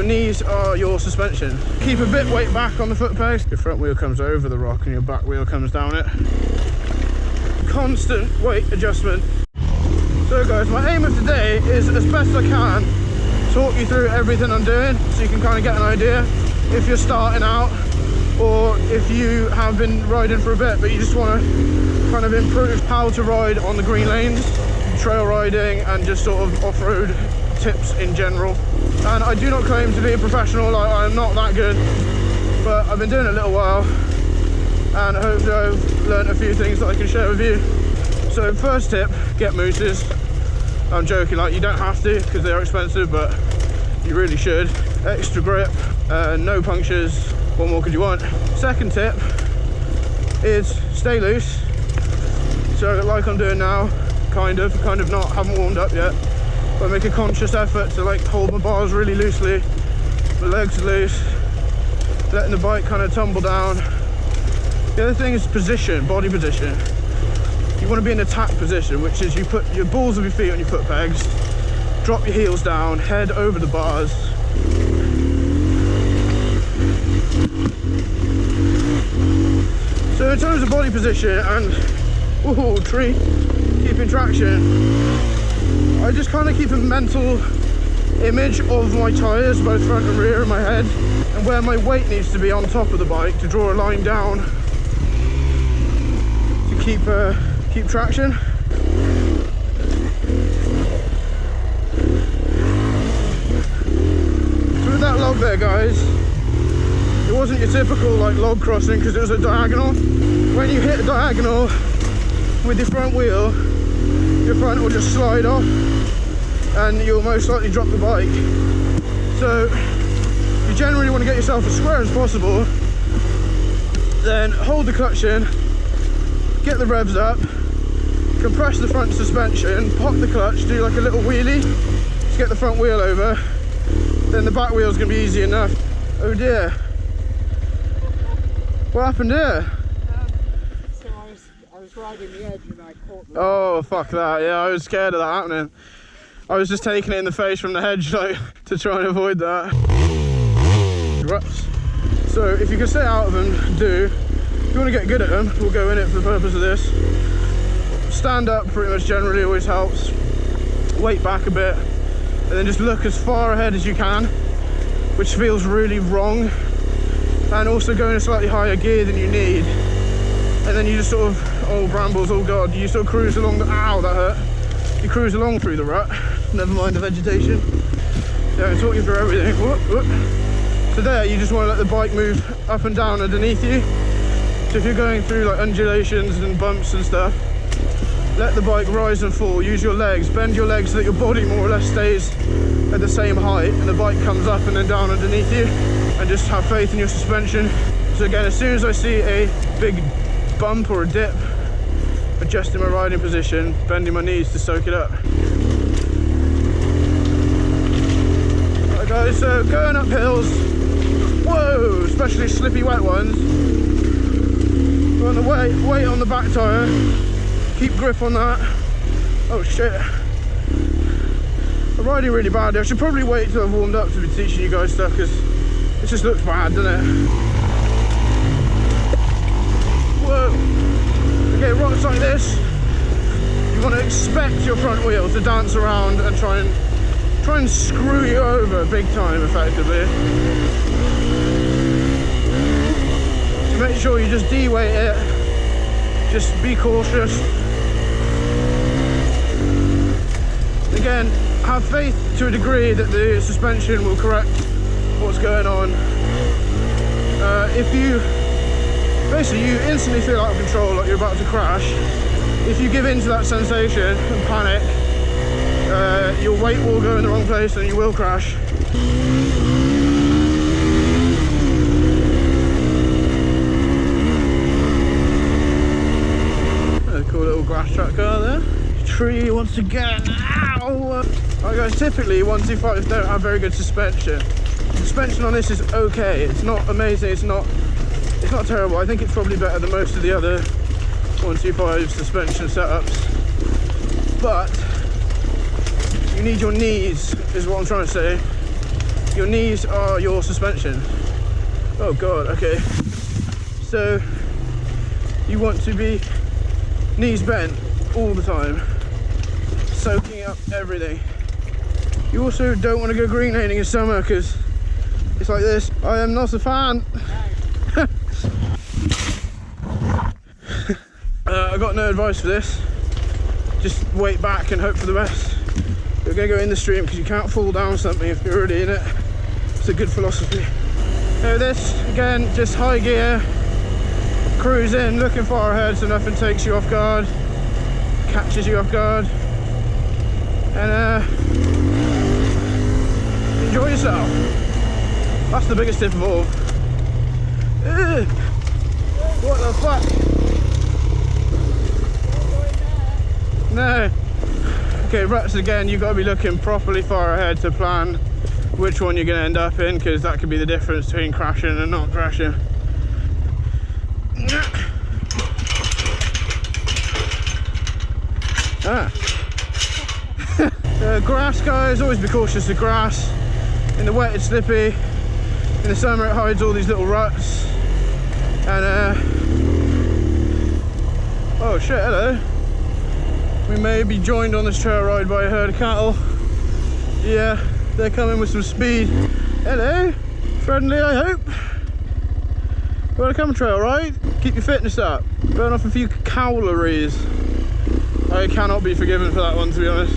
knees are your suspension. Keep a bit weight back on the foot pegs. Your front wheel comes over the rock and your back wheel comes down it. Constant weight adjustment. So guys, my aim of today is, as best I can, talk you through everything I'm doing so you can kind of get an idea if you're starting out or if you have been riding for a bit but you just want to kind of improve how to ride on the green lanes, trail riding and just sort of off-road tips in general. And I do not claim to be a professional, I'm not that good, but I've been doing it a little while and hopefully I've learned a few things that I can share with you. So first tip, get mooses. I'm joking, like you don't have to because they are expensive, but you really should. Extra grip, no punctures, what more could you want? Second tip is stay loose. So like I'm doing now, kind of not, haven't warmed up yet, but I make a conscious effort to like hold my bars really loosely, my legs loose, letting the bike kind of tumble down. The other thing is position, body position. You want to be in attack position, which is you put your balls of your feet on your foot pegs, drop your heels down, head over the bars. So in terms of body position and tree, keeping traction, I just kind of keep a mental image of my tyres, both front and rear, in my head, and where my weight needs to be on top of the bike to draw a line down to keep traction. So with that log there, guys, it wasn't your typical like log crossing because it was a diagonal. When you hit a diagonal with your front wheel, your front will just slide off and you'll most likely drop the bike. So you generally want to get yourself as square as possible, then hold the clutch in, get the revs up, compress the front suspension, pop the clutch, do like a little wheelie to get the front wheel over, then the back wheel is going to be easy enough. Oh dear, what happened here? So I was riding the edge and I caught the... Oh fuck that, yeah, I was scared of that happening. I was just taking it in the face from the hedge like to try and avoid that. Ruts. So if you can stay out of them, do. If you want to get good at them, we'll go in it for the purpose of this. Stand up pretty much generally always helps. Weight back a bit and then just look as far ahead as you can, which feels really wrong, and also go in a slightly higher gear than you need, and then you just sort of, oh brambles, oh god, you sort of cruise along the, ow that hurt, you cruise along through the rut, never mind the vegetation. Yeah, I'm talking through everything. Whoop, whoop. So there, you just want to let the bike move up and down underneath you. So if you're going through like undulations and bumps and stuff, let the bike rise and fall, use your legs, bend your legs so that your body more or less stays at the same height and the bike comes up and then down underneath you, and just have faith in your suspension. So again, as soon as I see a big bump or a dip, adjusting my riding position, bending my knees to soak it up. Right guys, so going up hills, whoa, especially slippy wet ones, on the weight on the back tyre, keep grip on that. Oh shit, I'm riding really bad. I should probably wait till I've warmed up to be teaching you guys stuff because it just looks bad, doesn't it? Whoa. Okay, rocks like this, you want to expect your front wheel to dance around and try and screw you over big time effectively. So make sure you just de-weight it, just be cautious. Again, have faith to a degree that the suspension will correct what's going on. If you basically you instantly feel out of control, like you're about to crash, if you give in to that sensation and panic, your weight will go in the wrong place and you will crash. A cool little grass track car there. Tree once again. Ow! Alright guys, typically 125s don't have very good suspension. Suspension on this is okay. It's not amazing, it's not terrible. I think it's probably better than most of the other 125 suspension setups. But you need your knees, is what I'm trying to say. Your knees are your suspension. Oh God, okay. So you want to be knees bent all the time, soaking up everything. You also don't want to go green laning in summer because it's like this. I am not a fan. I got no advice for this. Just wait back and hope for the best. You're going to go in the stream because you can't fall down something if you're already in it. It's a good philosophy. So this, again, just high gear, cruising, looking far ahead so nothing takes you off guard, catches you off guard, and enjoy yourself. That's the biggest tip of all. Ugh. What the fuck? No. Okay, ruts again, you've got to be looking properly far ahead to plan which one you're going to end up in, because that could be the difference between crashing and not crashing. Grass, guys, always be cautious of grass. In the wet it's slippy, in the summer it hides all these little ruts, and oh shit, hello. We may be joined on this trail ride by a herd of cattle. Yeah, they're coming with some speed. Hello, friendly I hope. Welcome trail ride. Keep your fitness up. Burn off a few calories. I cannot be forgiven for that one, to be honest.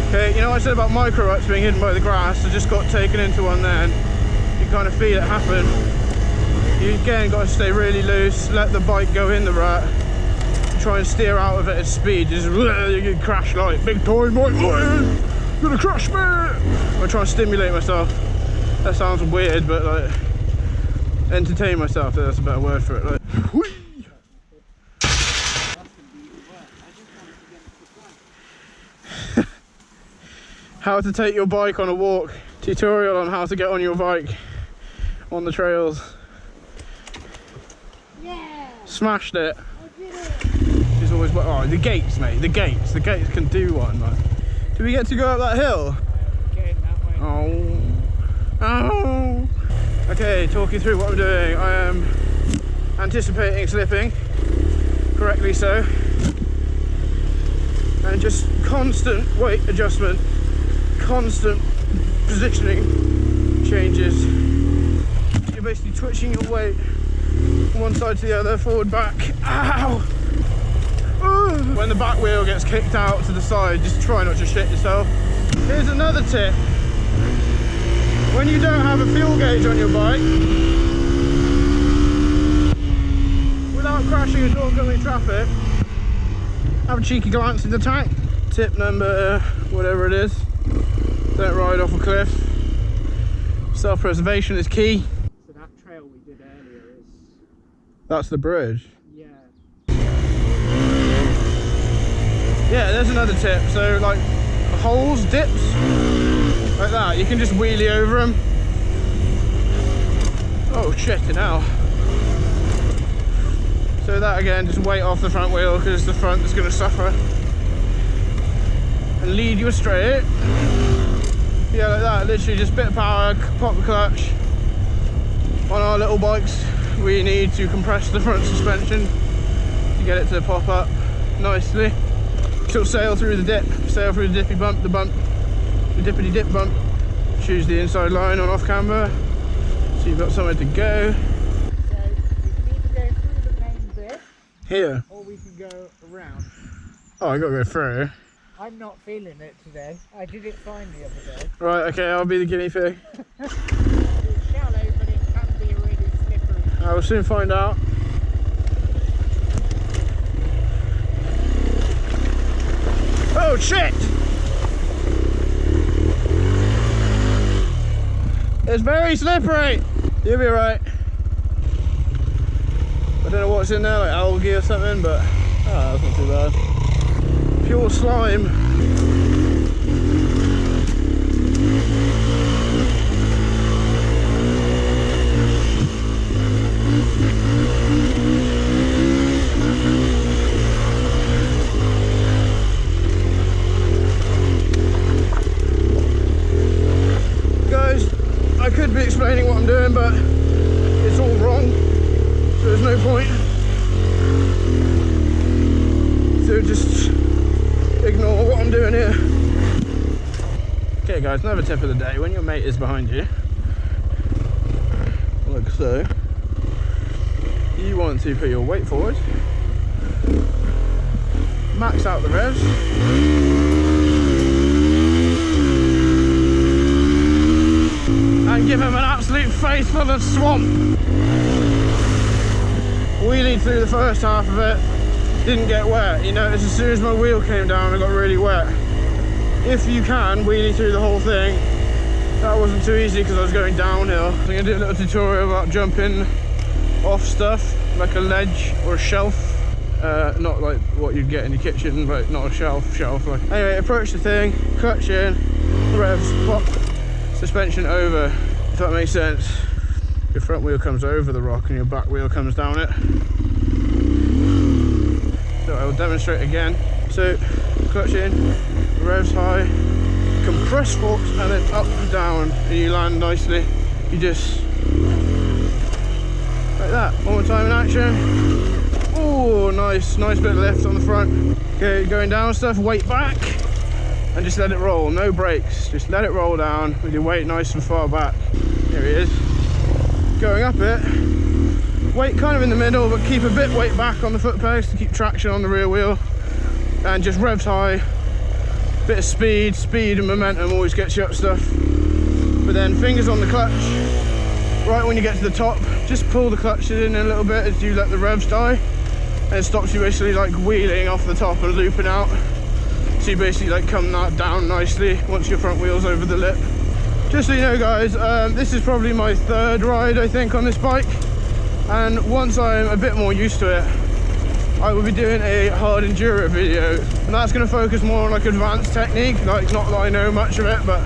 Okay, you know what I said about micro ruts being hidden by the grass? I just got taken into one then. You kind of feel it happen. You again got to stay really loose, let the bike go in the rut. Try and steer out of it at speed, just you can crash like big toy bike, you're gonna crash me. I try and stimulate myself. That sounds weird, but like entertain myself, that's a better word for it. Like, whee! How to take your bike on a walk. Tutorial on how to get on your bike on the trails. Yeah! Smashed it. I did it! It's always, oh, the gates, mate, the gates can do one, man. Do we get to go up that hill? Okay, that way. Oh. Okay, talk you through what I'm doing. I am anticipating slipping, correctly so, and just constant weight adjustment, constant positioning changes. You're basically twitching your weight from one side to the other, forward, back. Ow! When the back wheel gets kicked out to the side, just try not to shit yourself. Here's another tip. When you don't have a fuel gauge on your bike, without crashing into oncoming traffic, have a cheeky glance in the tank. Tip number whatever it is. Don't ride off a cliff. Self-preservation is key. So that trail we did earlier is... That's the bridge. Yeah, there's another tip. So like holes, dips, like that, you can just wheelie over them. Oh shit, now. So that again, just weight off the front wheel because it's the front that's going to suffer. And lead you straight. Yeah, like that, literally just a bit of power, pop the clutch. On our little bikes, we need to compress the front suspension to get it to pop up nicely. She'll sail through the dip, sail through the dippy bump, the dippity dip bump. Choose the inside line on off camber, so you've got somewhere to go. so we can either go through the main bit, Here. or we can go around. Oh, I gotta go through. I'm not feeling it today. I did it fine the other day. Right, okay, I'll be the guinea pig. It's shallow, but it can be really slippery. I will soon find out. Oh shit! It's very slippery! You'll be right. I don't know what's in there, like algae or something, but that's not too bad. Pure slime. Okay guys, another tip of the day. When your mate is behind you, like so, you want to put your weight forward, max out the revs, and give him an absolute face full of swamp. Wheeling through the first half of it, didn't get wet. You notice as soon as my wheel came down, I got really wet. If you can, wheelie through the whole thing. That wasn't too easy because I was going downhill. I'm going to do a little tutorial about jumping off stuff, like a ledge or a shelf. Not like what you'd get in your kitchen, like not a shelf. Like. Anyway, approach the thing, clutch in, revs, pop, suspension over, if that makes sense. Your front wheel comes over the rock and your back wheel comes down it. So I will demonstrate again. So, clutch in, revs high, compress forks, and then up and down, and you land nicely. You just, like that. One more time in action. Oh, nice bit of lift on the front. Okay, going down stuff, weight back, and just let it roll, no brakes. Just let it roll down with your weight nice and far back. Here he is. Going up it, weight kind of in the middle, but keep a bit weight back on the foot pegs to keep traction on the rear wheel, and just revs high, bit of speed and momentum always gets you up stuff. But then fingers on the clutch, right when you get to the top, just pull the clutch in a little bit as you let the revs die, and it stops you basically like wheeling off the top and looping out. So you basically like come down nicely once your front wheel's over the lip. Just so you know guys, this is probably my third ride I think on this bike, and once I'm a bit more used to it, I will be doing a hard enduro video, and that's going to focus more on like advanced technique, like not that I know much of it, but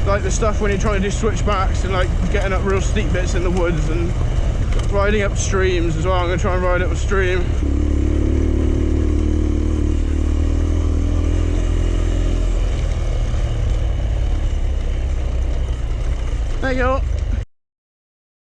like the stuff when you're trying to do switchbacks and like getting up real steep bits in the woods and riding up streams as well. I'm going to try and ride up a stream. There you go.